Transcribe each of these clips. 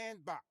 sandbox.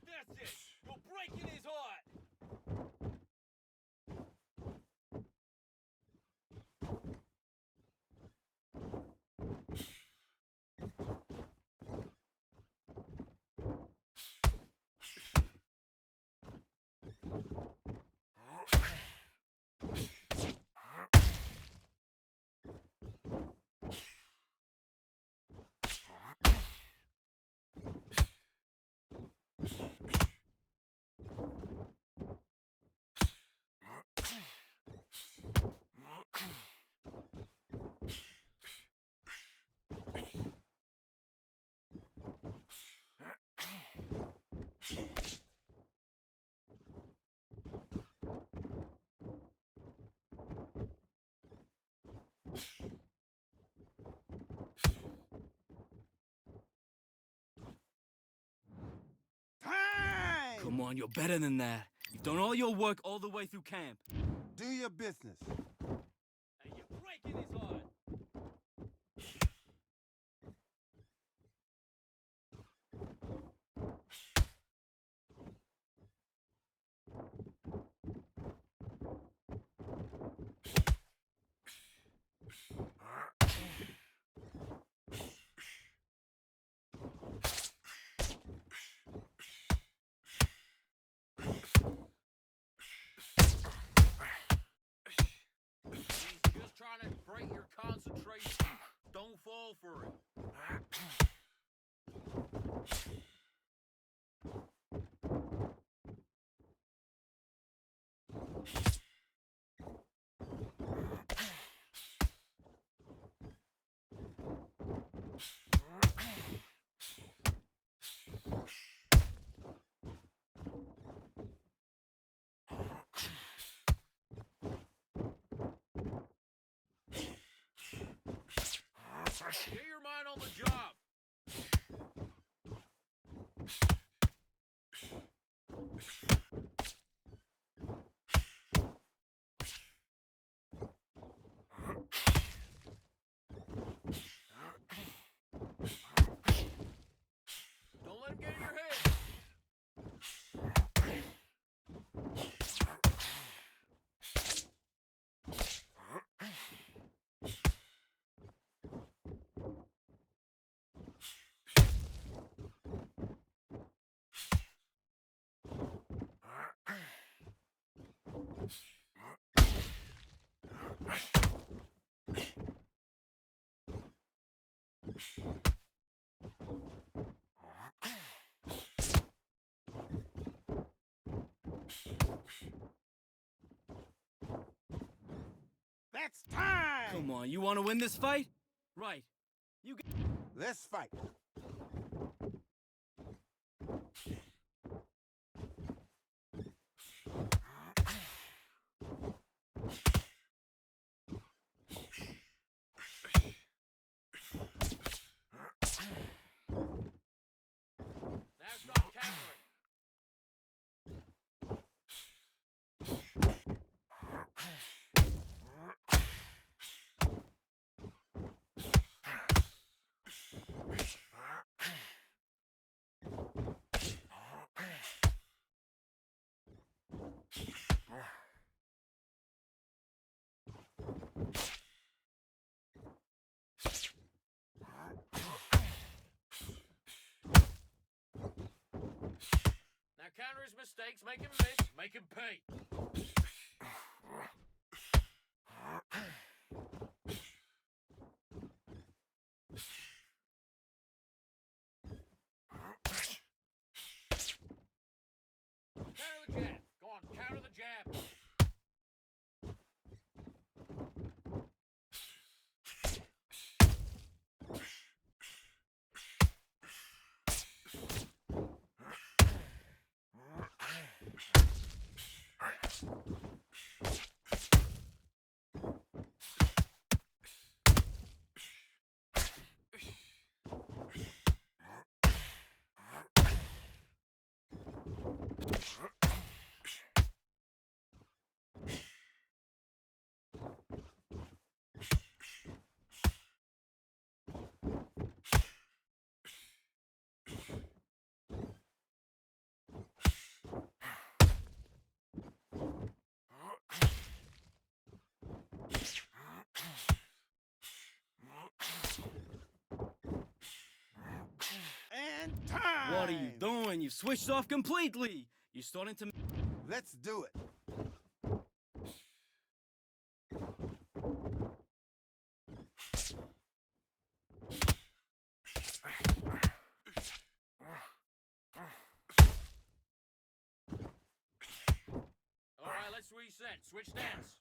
That's it! You're breaking his heart! Time! Come on, you're better than that. You've done all your work all the way through camp. Do your business. And you're breaking his heart! He's just trying to break your concentration. Don't fall for it. Get your mind on the job. Don't let him get in your head. That's time! Come on, you want to win this fight? Right. You get... Let's fight. That's not countering. his mistakes, make him miss, make him pay. Counter the jab. Go on, counter the jab. And time! What are you doing? You've switched off completely. You're starting to... Let's do it. Alright, let's reset. Switch stance.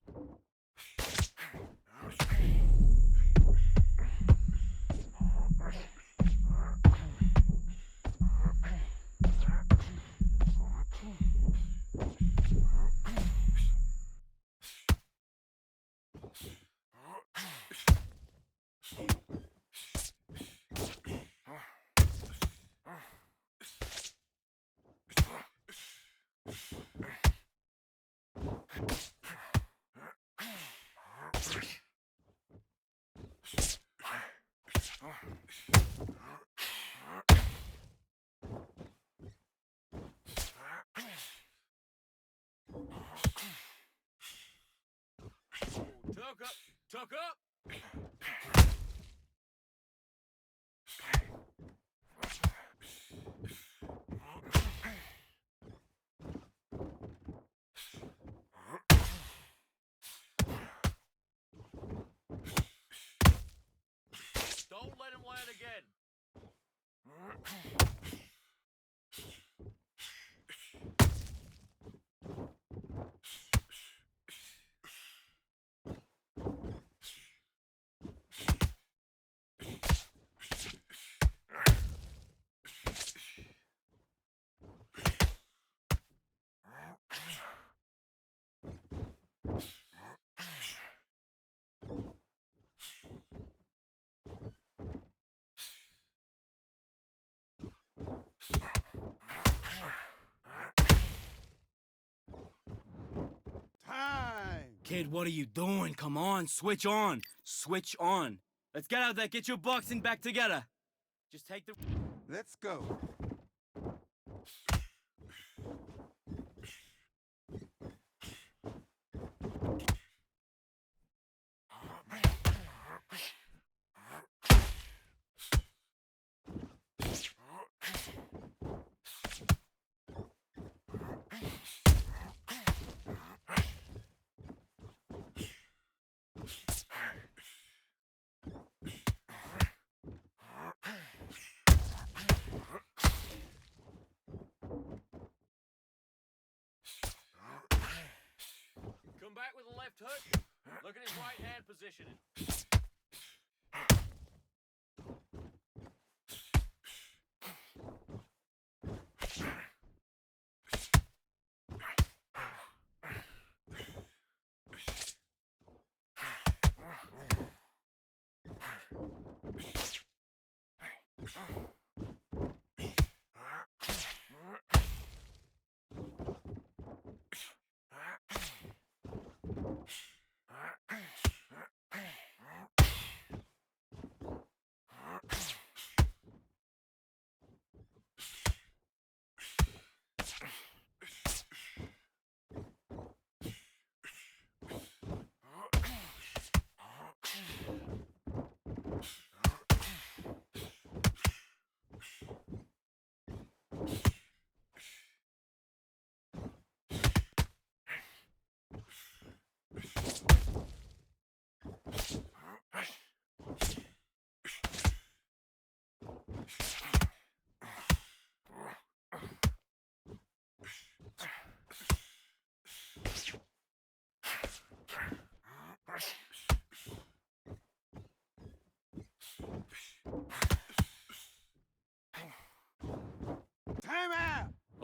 Tuck up. Tuck up. Don't let him land again. Time! Kid, what are you doing? Come on, switch on. Switch on. Let's get out there, get your boxing back together. Just take the... Let's go. Come back with a left hook. Look at his right hand positioning.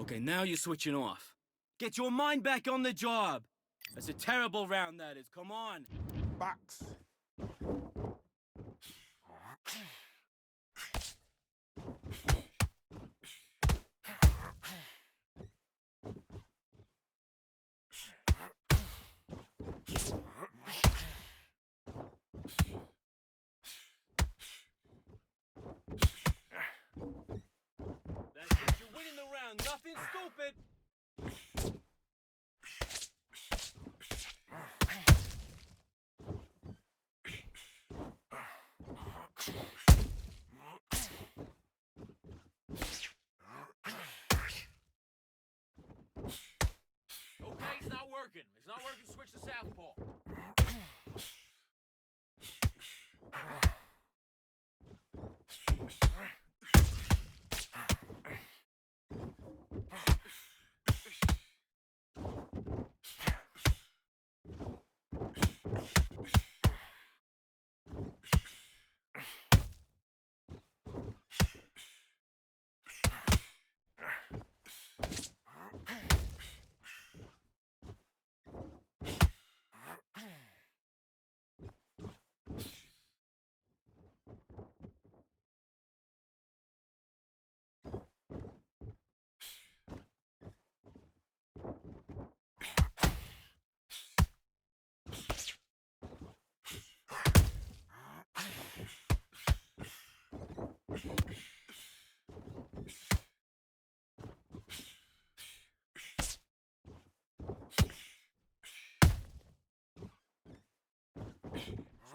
Okay, now you're switching off. Get your mind back on the job. That's a terrible round, that is. Come on. Box. That's it. You're winning the round. Nothing stupid. Okay, it's not working. It's not working. Switch to southpaw.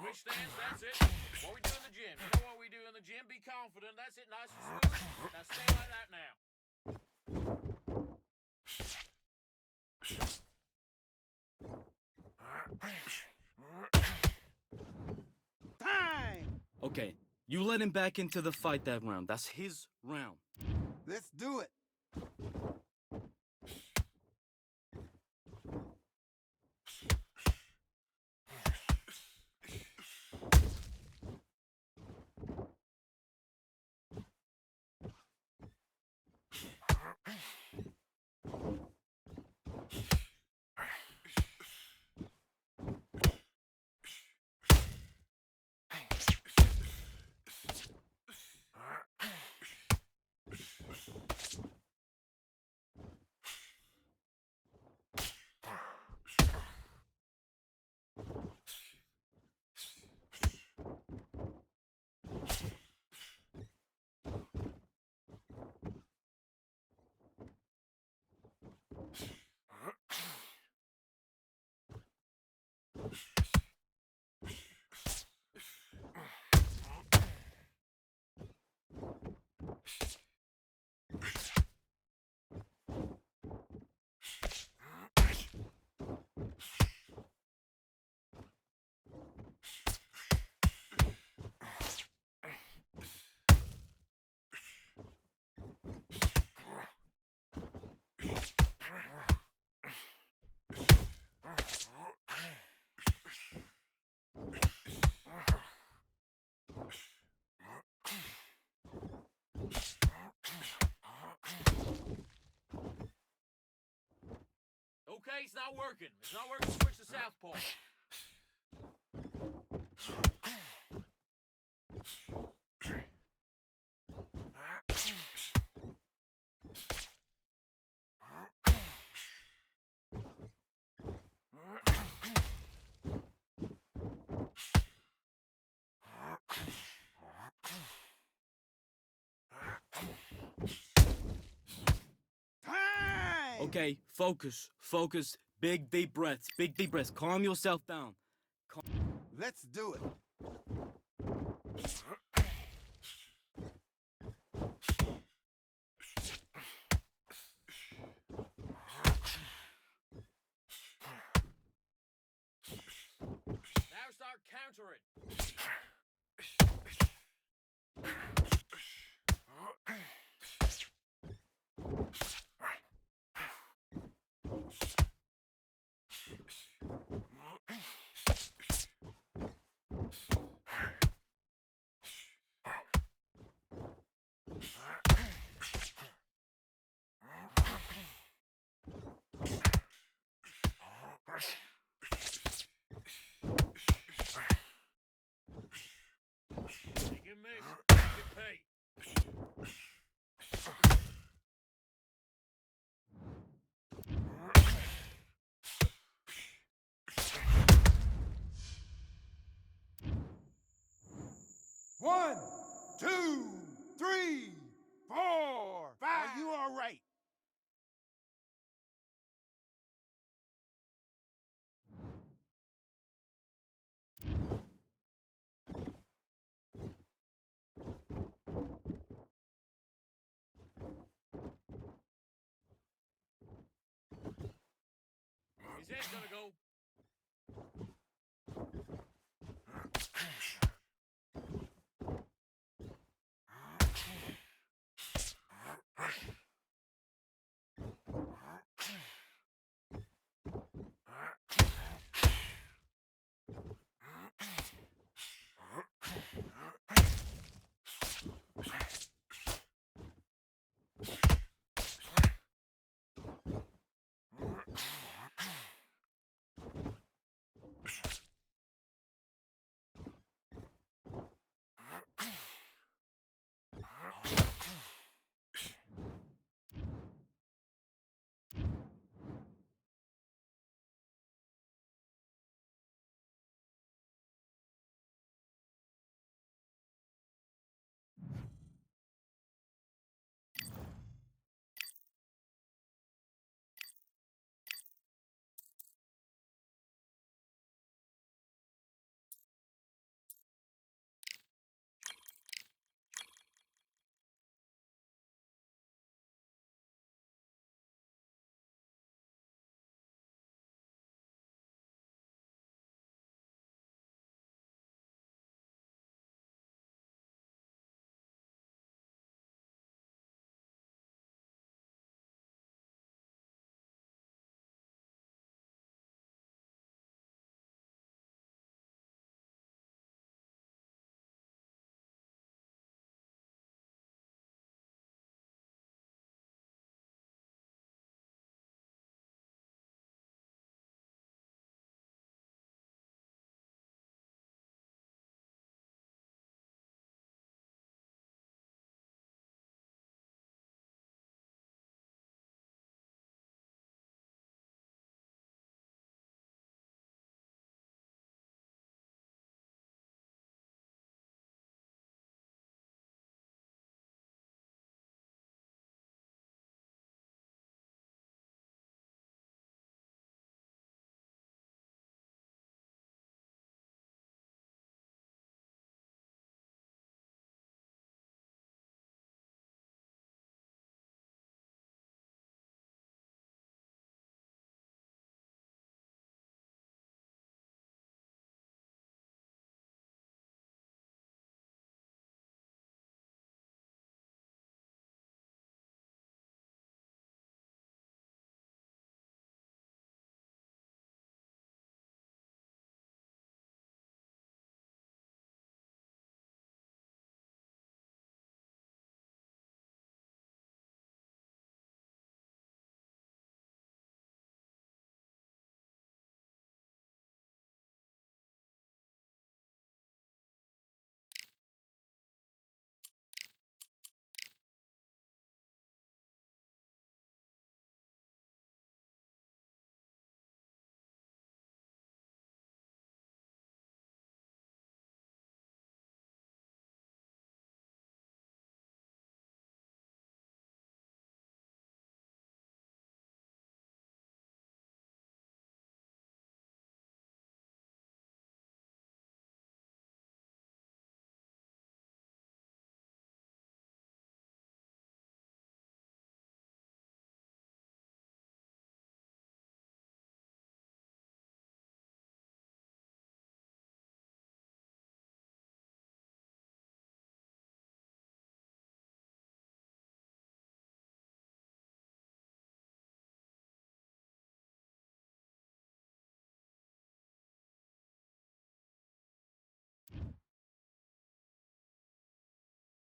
Switch stance, that's it. What we do in the gym. You know what we do in the gym? Be confident. That's it, nice and smooth. Now stay like that now. Time. Okay, you let him back into the fight that round. That's his round. Let's do it. Okay, it's not working. It's not working. Switch to southpaw. Time. Okay, focus. Focus. Big deep breaths. Big deep breaths. Calm yourself down. Let's do it. Now start countering. Take a miss. Get paid. One, two, three, four, five. Are you all right? His head's gonna go.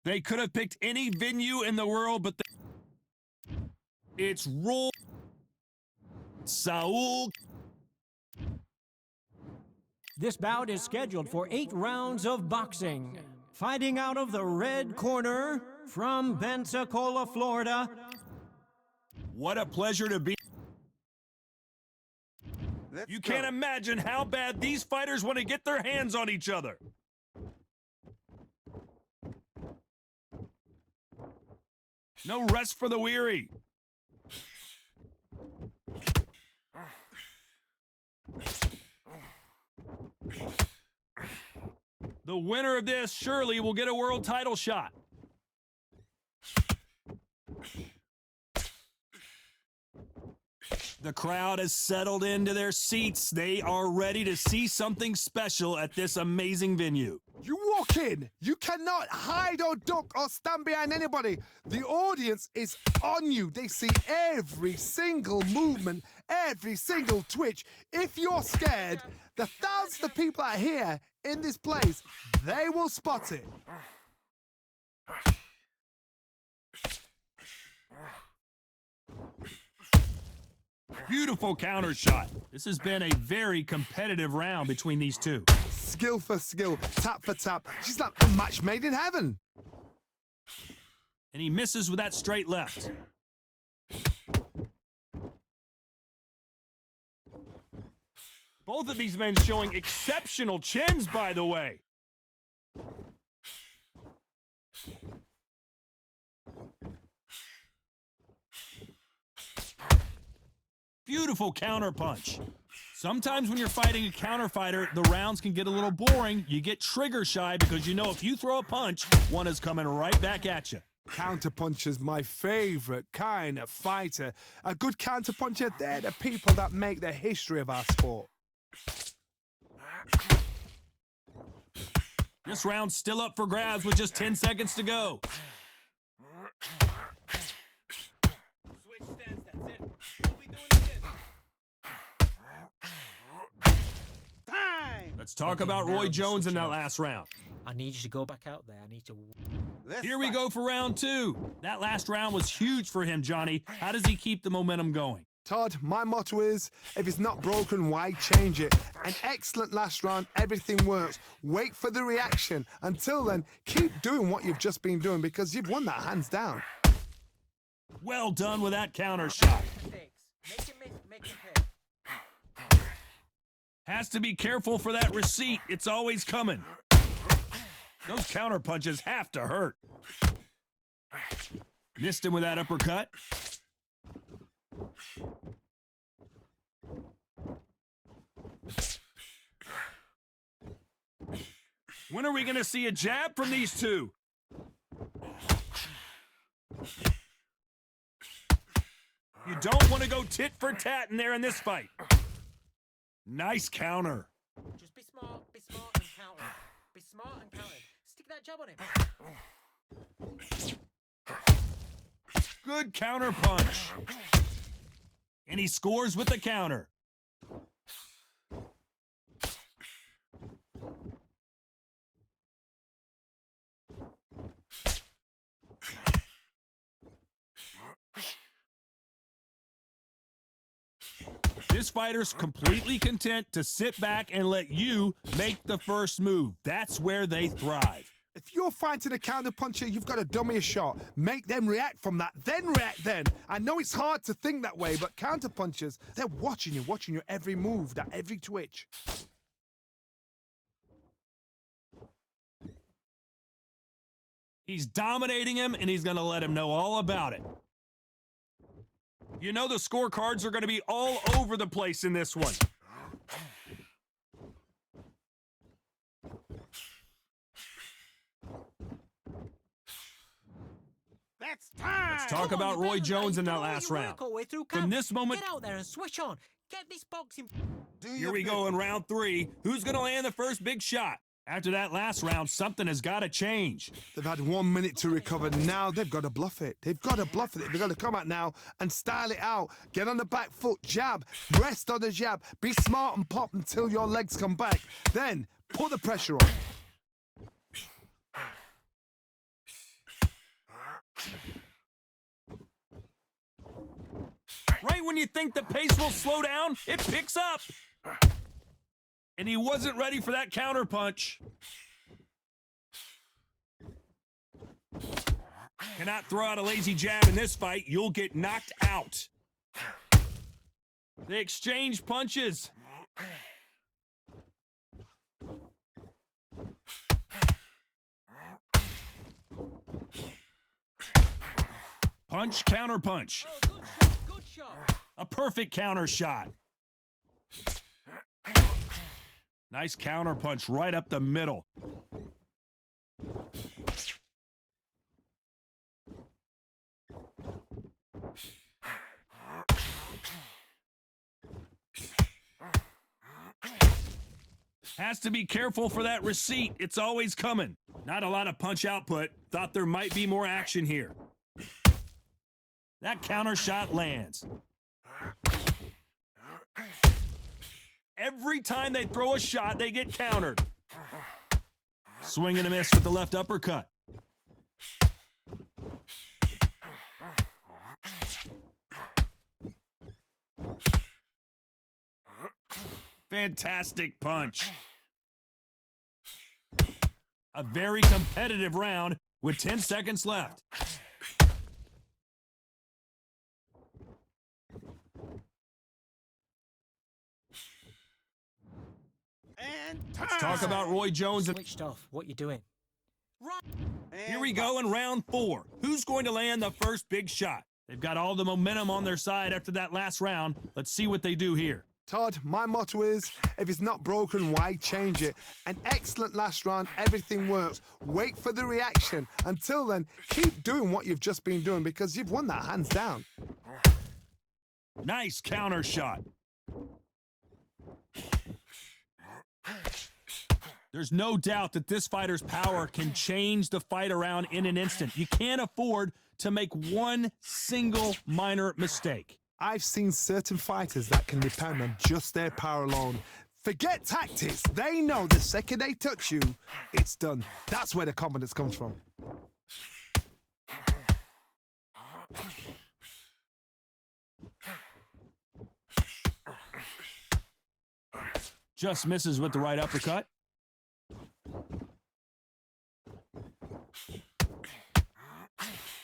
They could have picked any venue in the world, but it's Saul This bout is scheduled for 8 rounds of boxing. Fighting out of the red corner, from Pensacola, Florida. What a pleasure to be. Let's You go. can't imagine how bad these fighters want to get their hands on each other. No rest for the weary. The winner of this surely will get a world title shot. The crowd has settled into their seats. They are ready to see something special at this amazing venue. You walk in, you cannot hide or duck or stand behind anybody. The audience is on you. They see every single movement, every single twitch. If you're scared, the thousands of people out here in this place, they will spot it. Beautiful counter shot. This has been a very competitive round between these two. Skill for skill, tap for tap. She's like a match made in heaven. And he misses with that straight left. Both of these men showing exceptional chins, by the way. Beautiful counter punch. Sometimes when you're fighting a counter fighter, the rounds can get a little boring. You get trigger shy because you know if you throw a punch, one is coming right back at you. Counterpuncher's my favorite kind of fighter. A good counterpuncher, they're the people that make the history of our sport. This round's still up for grabs with just 10 seconds to go. Switch stance, that's it. We'll be doing it again. Time! Let's talk about Roy Jones in that last round. I need you to go back out there. I need to... Here we go for round two. That last round was huge for him, Johnny. How does he keep the momentum going? Todd, my motto is, if it's not broken, why change it? An excellent last round, everything works. Wait for the reaction. Until then, keep doing what you've just been doing because you've won that hands down. Well done with that counter shot. Make him miss, make him pay. Has to be careful for that receipt. It's always coming. Those counter punches have to hurt. Missed him with that uppercut. When are we going to see a jab from these two? You don't want to go tit for tat in there in this fight. Nice counter. Just be smart and counter. Be smart and counter. Stick that jab on him. Good counter punch. And he scores with the counter. This fighter's completely content to sit back and let you make the first move. That's where they thrive. If you're fighting a counterpuncher, you've got to dummy a shot. Make them react from that, then react then. I know it's hard to think that way, but counterpunchers, they're watching your every move, that every twitch. He's dominating him, and he's going to let him know all about it. You know the scorecards are going to be all over the place in this one. That's time! Let's talk about Roy Jones in that last round. From this moment, Get out there and switch on. Get this boxing. here we go in round three. Who's going to land the first big shot? After that last round, something has got to change. They've had 1 minute to recover. Now they've got to bluff it. They've got to bluff it. They've got to come out now and style it out. Get on the back foot, jab, rest on the jab. Be smart and pop until your legs come back. Then put the pressure on. Right when you think the pace will slow down, it picks up. And he wasn't ready for that counterpunch. Cannot throw out a lazy jab in this fight. You'll get knocked out. They exchange punches. Punch, counter punch. Good shot. A perfect counter shot. Nice counter punch right up the middle. Has to be careful for that receipt. It's always coming. Not a lot of punch output. Thought there might be more action here. That counter shot lands. Every time they throw a shot, they get countered. Swing and a miss with the left uppercut. Fantastic punch. A very competitive round with 10 seconds left. Let's talk about Roy Jones. Switched off. What you doing? Here we go in round 4. Who's going to land the first big shot? They've got all the momentum on their side after that last round. Let's see what they do here. Todd, my motto is, if it's not broken, why change it? An excellent last round, everything works. Wait for the reaction. Until then, keep doing what you've just been doing because you've won that hands down. Nice counter shot. There's no doubt that this fighter's power can change the fight around in an instant. You can't afford to make one single minor mistake. I've seen certain fighters that can depend on just their power alone. Forget tactics. They know the second they touch you, it's done. That's where the confidence comes from. Just misses with the right uppercut.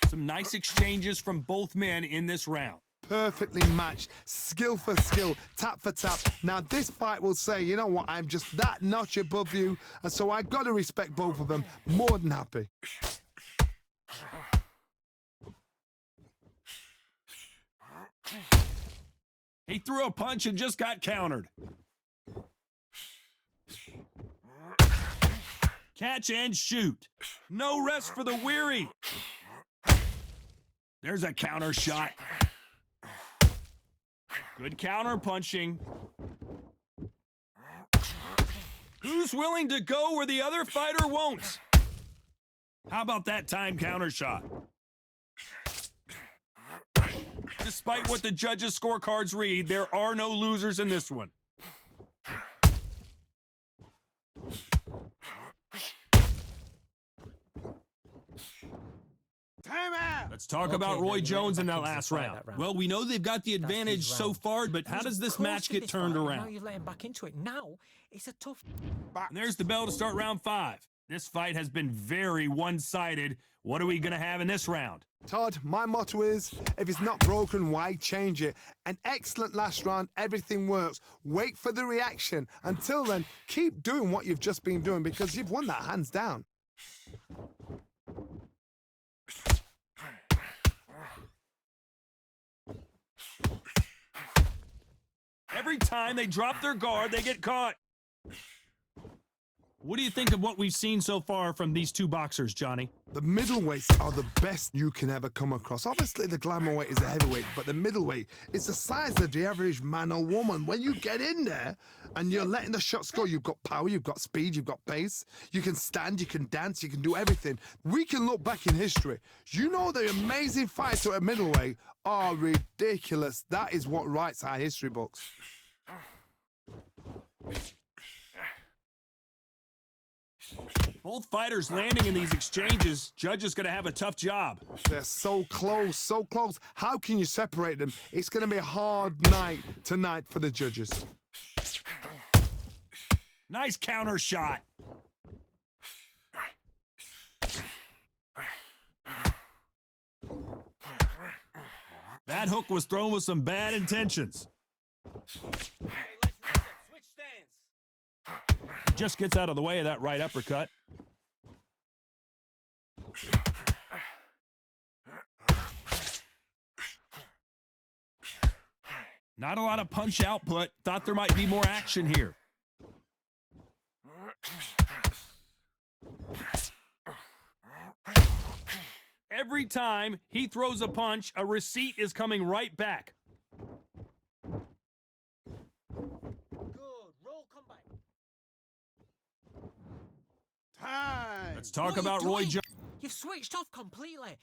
Some nice exchanges from both men in this round. Perfectly matched, skill for skill, tap for tap. Now this fight will say, you know what, I'm just that notch above you, and so I gotta respect both of them. More than happy. He threw a punch and just got countered. Catch and shoot. No rest for the weary. There's a counter shot. Good counter punching. Who's willing to go where the other fighter won't? How about that time counter shot? Despite what the judges' scorecards read, there are no losers in this one. Let's talk about Roy Jones in that last round. Well, we know they've got the advantage so far, but how does this match get turned Now around? you've let him back into it. Now it's a tough. And there's the bell to start round 5. This fight has been very one-sided. What are we going to have in this round? Todd, my motto is, if it's not broken, why change it? An excellent last round, everything works. Wait for the reaction. Until then, keep doing what you've just been doing because you've won that hands down. Every time they drop their guard, they get caught. What do you think of what we've seen so far from these two boxers, Johnny? The middleweights are the best you can ever come across. Obviously, the glamour weight is a heavyweight, but the middleweight is the size of the average man or woman. When you get in there and you're letting the shots go, you've got power, you've got speed, you've got pace. You can stand, you can dance, you can do everything. We can look back in history. You know the amazing fights at a middleweight are ridiculous. That is what writes our history books. Both fighters landing in these exchanges. Judge is going to have a tough job. They're so close, so close. How can you separate them? It's going to be a hard night tonight for the judges. Nice counter shot. That hook was thrown with some bad intentions. Switch stance. Just gets out of the way of that right uppercut. Not a lot of punch output. Thought there might be more action here. Every time he throws a punch, a receipt is coming right back. Good. Roll comeback. Time. Let's talk What are you about Roy doing? Jones. You've switched off completely.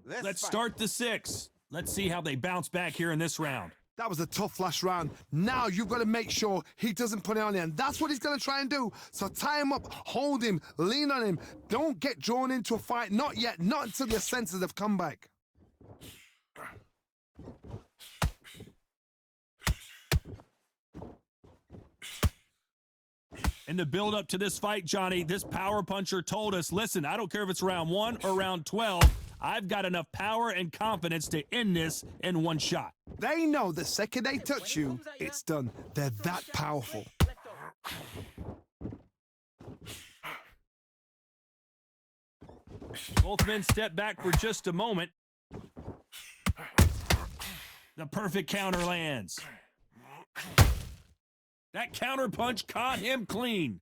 Let's start the 6. Let's see how they bounce back here in this round. That was a tough last round. Now you've got to make sure he doesn't put it on you, and that's what he's going to try and do. So tie him up, hold him, lean on him. Don't get drawn into a fight. Not yet. Not until your senses have come back. In the build-up to this fight, Johnny, this power puncher told us, listen, I don't care if it's round 1 or round 12, I've got enough power and confidence to end this in one shot. They know the second they touch you, it's done. They're that powerful. Both men step back for just a moment. The perfect counter lands. That counter punch caught him clean.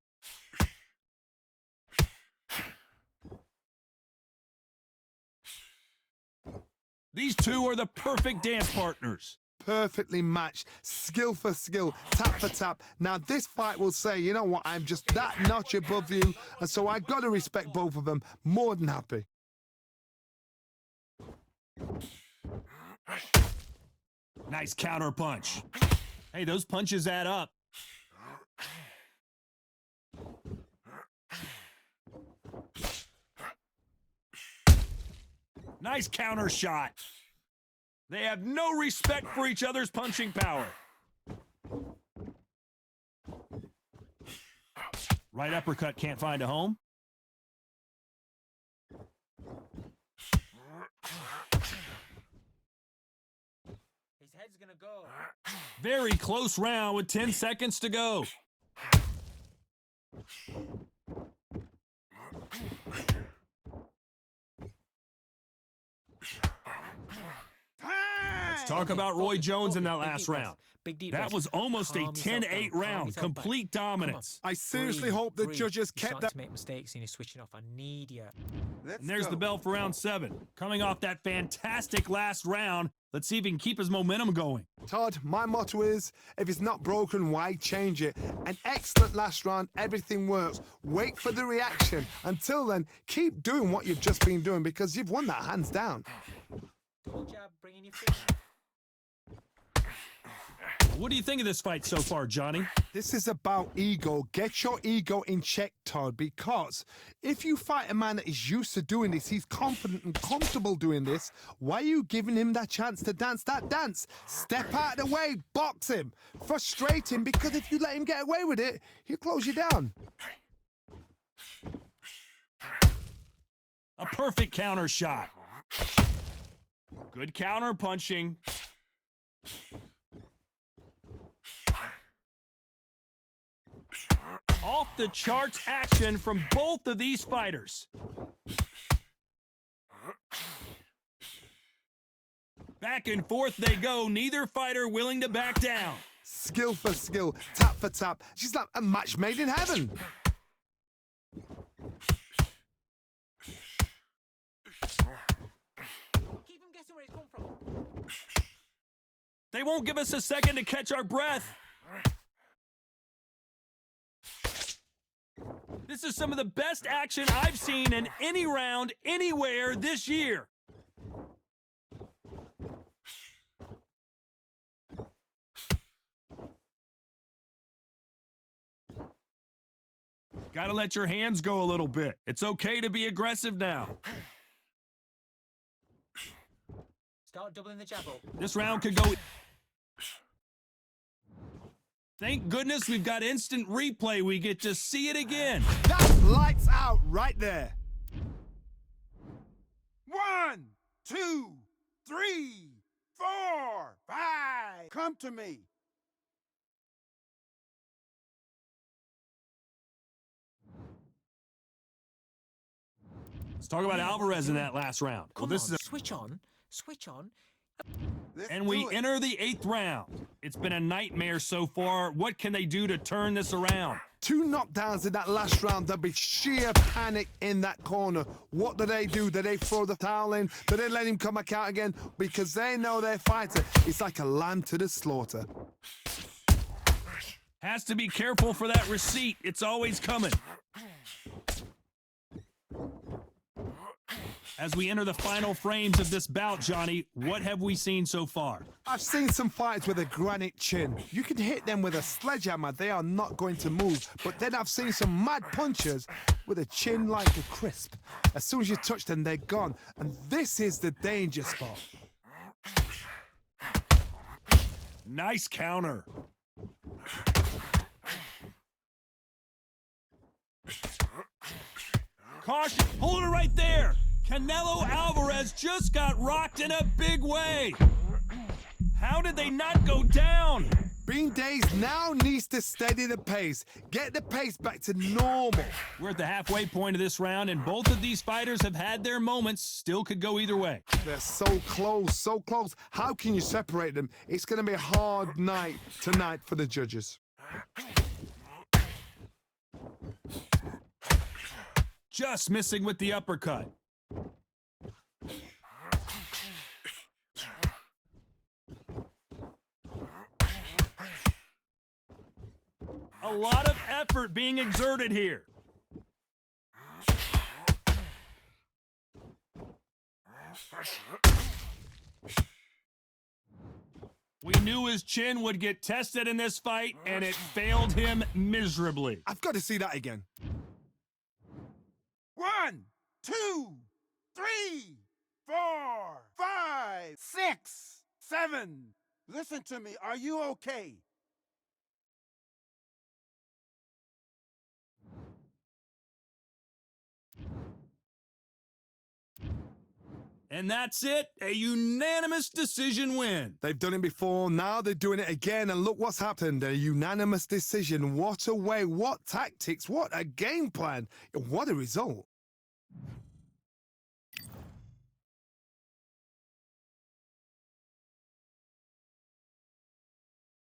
These two are the perfect dance partners. Perfectly matched, skill for skill, tap for tap. Now this fight will say, you know what, I'm just that notch above you, and so I got to respect both of them. More than happy. Nice counter punch. Hey, those punches add up. Nice counter shot. They have no respect for each other's punching power. Right uppercut can't find a home. His head's gonna go. Very close round with 10 seconds to go. Let's talk about Roy Jones in that last round. That was almost a 10-8 round, complete dominance. I seriously hope the judges kept that. To make mistakes and you're switching off. I need you. And there's the bell for round 7. Coming off that fantastic last round, let's see if he can keep his momentum going. Todd, my motto is, if it's not broken, why change it? An excellent last round, everything works. Wait for the reaction. Until then, keep doing what you've just been doing because you've won that hands down. Good job bringing your feet. What do you think of this fight so far, Johnny? This is about ego. Get your ego in check, Todd, because if you fight a man that is used to doing this, he's confident and comfortable doing this, why are you giving him that chance to dance that dance? Step out of the way, box him, frustrate him, because if you let him get away with it, he'll close you down. A perfect counter shot. Good counter punching. Off the charts action from both of these fighters. Back and forth they go, neither fighter willing to back down. Skill for skill, tap for tap. She's like a match made in heaven. Keep him guessing where he's come from. They won't give us a second to catch our breath. This is some of the best action I've seen in any round, anywhere this year. Gotta let your hands go a little bit. It's okay to be aggressive now. Start doubling the jab up. This round could go... Thank goodness we've got instant replay. We get to see it again. That's lights out right there. 1, 2, 3, 4, 5. Come to me. Let's talk about Alvarez in that last round. Well, this is Switch on. Switch on. and we enter the 8th round. It's been a nightmare so far. What can they do to turn this around? 2 knockdowns in that last round. There'll be sheer panic in that corner. What do? Do they throw the towel in? Do they let him come back out again? Because they know their fighter. It's like a lamb to the slaughter. Has to be careful for that receipt. It's always coming. As we enter the final frames of this bout, Johnny, what have we seen so far? I've seen some fighters with a granite chin. You can hit them with a sledgehammer, they are not going to move. But then I've seen some mad punchers with a chin like a crisp. As soon as you touch them, they're gone. And this is the danger spot. Nice counter. Caution, hold it right there. Canelo Alvarez just got rocked in a big way. How did they not go down? Bean Days now needs to steady the pace. Get the pace back to normal. We're at the halfway point of this round, and both of these fighters have had their moments. Still could go either way. They're so close, so close. How can you separate them? It's going to be a hard night tonight for the judges. Just missing with the uppercut. A lot of effort being exerted here. We knew his chin would get tested in this fight, and it failed him miserably. I've got to see that again. 1, 2, 3, 4, 5, 6, 7. Listen to me. Are you okay? And that's it. A unanimous decision win. They've done it before, now they're doing it again, and look what's happened. A unanimous decision. What a way, what tactics, what a game plan. What a result.